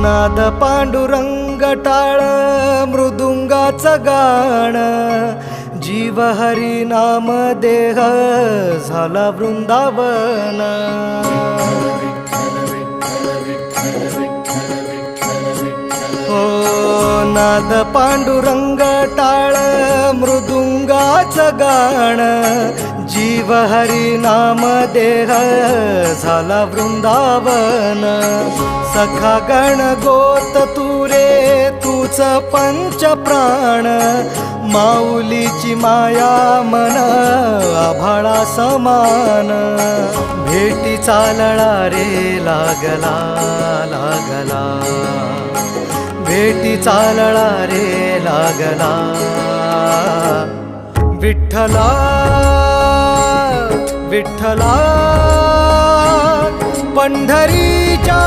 नाद पांडुरंग टाळ मृदुंगाचं गाण, जीव हरी नाम देह झाला वृंदावन. हो नाद पांडुरंग टाळ मृदुंगाचं गाण, जीव हरी नाम देह झाला वृंदावन. सखा गण गोत तुरे तूच पंच प्राण, माऊलीची माया मन आभाळा समान. भेटी चालळा रे लागला लागला, भेटी चालळा रे लागला. विठ्ठला विठ्ठला पंढरीच्या